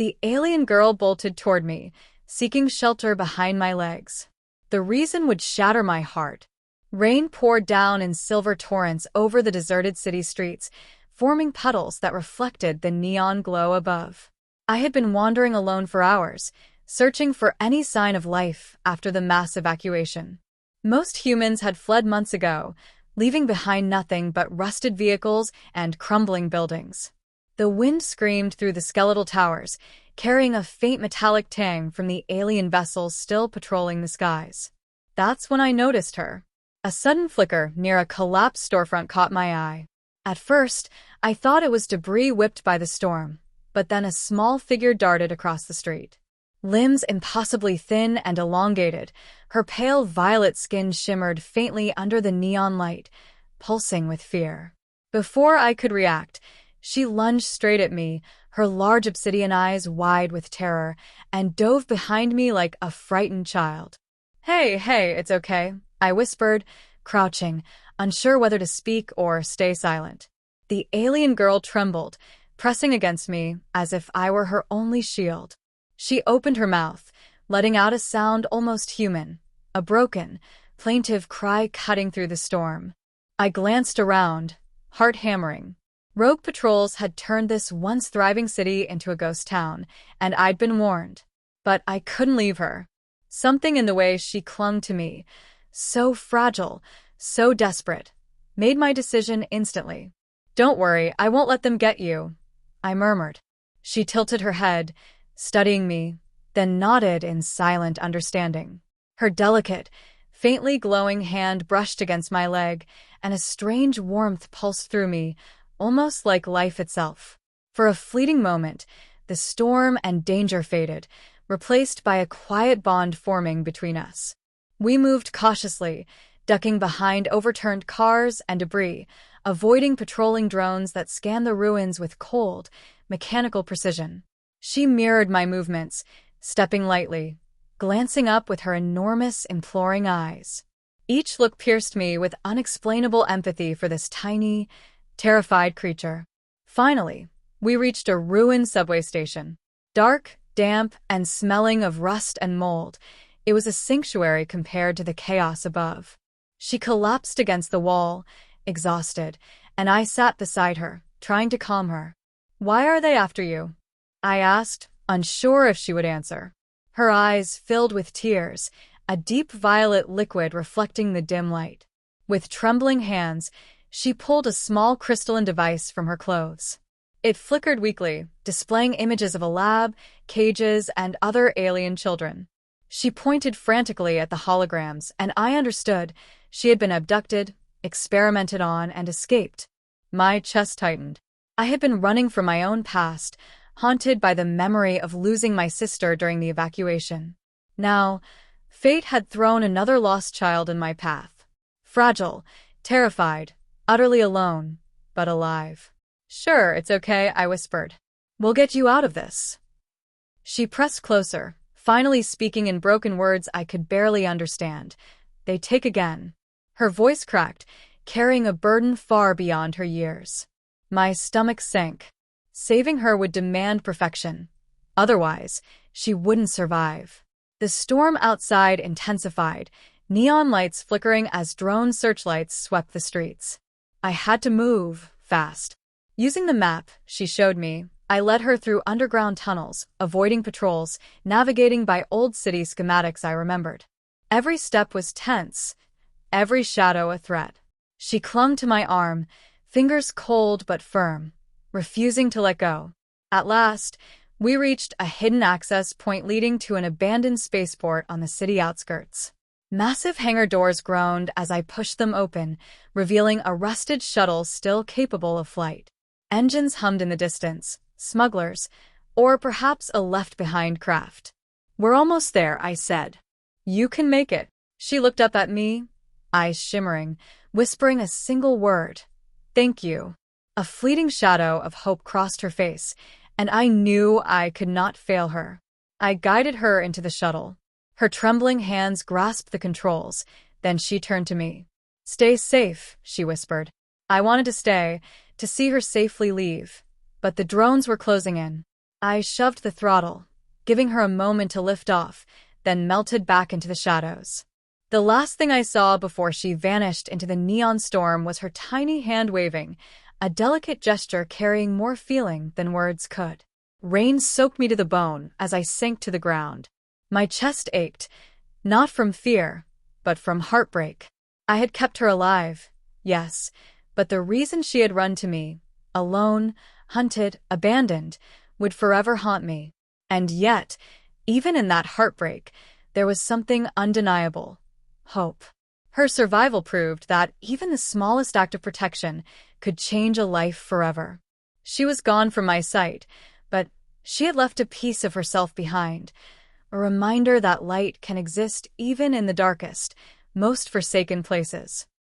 The alien girl bolted toward me, seeking shelter behind my legs. The reason would shatter my heart. Rain poured down in silver torrents over the deserted city streets, forming puddles that reflected the neon glow above. I had been wandering alone for hours, searching for any sign of life after the mass evacuation. Most humans had fled months ago, leaving behind nothing but rusted vehicles and crumbling buildings. The wind screamed through the skeletal towers, carrying a faint metallic tang from the alien vessels still patrolling the skies. That's when I noticed her. A sudden flicker near a collapsed storefront caught my eye. At first, I thought it was debris whipped by the storm, but then a small figure darted across the street. Limbs impossibly thin and elongated, her pale violet skin shimmered faintly under the neon light, pulsing with fear. Before I could react, she lunged straight at me, her large obsidian eyes wide with terror, and dove behind me like a frightened child. Hey, it's okay," I whispered, crouching, unsure whether to speak or stay silent. The alien girl trembled, pressing against me as if I were her only shield. She opened her mouth, letting out a sound almost human, a broken, plaintive cry cutting through the storm. I glanced around, heart hammering. Rogue patrols had turned this once thriving city into a ghost town, and I'd been warned. But I couldn't leave her. Something in the way she clung to me, so fragile, so desperate, made my decision instantly. "Don't worry, I won't let them get you," I murmured. She tilted her head, studying me, then nodded in silent understanding. Her delicate, faintly glowing hand brushed against my leg, and a strange warmth pulsed through me, almost like life itself. For a fleeting moment, the storm and danger faded, replaced by a quiet bond forming between us. We moved cautiously, ducking behind overturned cars and debris, avoiding patrolling drones that scanned the ruins with cold, mechanical precision. She mirrored my movements, stepping lightly, glancing up with her enormous, imploring eyes. Each look pierced me with unexplainable empathy for this tiny, terrified creature. Finally, we reached a ruined subway station. Dark, damp, and smelling of rust and mold, it was a sanctuary compared to the chaos above. She collapsed against the wall, exhausted, and I sat beside her, trying to calm her. "Why are they after you?" I asked, unsure if she would answer. Her eyes filled with tears, a deep violet liquid reflecting the dim light. With trembling hands, she pulled a small crystalline device from her clothes. It flickered weakly, displaying images of a lab, cages, and other alien children. She pointed frantically at the holograms, and I understood she had been abducted, experimented on, and escaped. My chest tightened. I had been running from my own past, haunted by the memory of losing my sister during the evacuation. Now, fate had thrown another lost child in my path. Fragile, terrified, utterly alone, but alive. "Sure, it's okay," I whispered. "We'll get you out of this." She pressed closer, finally speaking in broken words I could barely understand. "They take again." Her voice cracked, carrying a burden far beyond her years. My stomach sank. Saving her would demand perfection. Otherwise, she wouldn't survive. The storm outside intensified, neon lights flickering as drone searchlights swept the streets. I had to move, fast. Using the map she showed me, I led her through underground tunnels, avoiding patrols, navigating by old city schematics I remembered. Every step was tense, every shadow a threat. She clung to my arm, fingers cold but firm, refusing to let go. At last, we reached a hidden access point leading to an abandoned spaceport on the city outskirts. Massive hangar doors groaned as I pushed them open, revealing a rusted shuttle still capable of flight. Engines hummed in the distance, smugglers, or perhaps a left-behind craft. "We're almost there," I said. "You can make it." She looked up at me, eyes shimmering, whispering a single word. "Thank you." A fleeting shadow of hope crossed her face, and I knew I could not fail her. I guided her into the shuttle. Her trembling hands grasped the controls, then she turned to me. "Stay safe," she whispered. I wanted to stay, to see her safely leave, but the drones were closing in. I shoved the throttle, giving her a moment to lift off, then melted back into the shadows. The last thing I saw before she vanished into the neon storm was her tiny hand waving, a delicate gesture carrying more feeling than words could. Rain soaked me to the bone as I sank to the ground. My chest ached, not from fear, but from heartbreak. I had kept her alive, yes, but the reason she had run to me, alone, hunted, abandoned, would forever haunt me. And yet, even in that heartbreak, there was something undeniable: hope. Her survival proved that even the smallest act of protection could change a life forever. She was gone from my sight, but she had left a piece of herself behind, a reminder that light can exist even in the darkest, most forsaken places.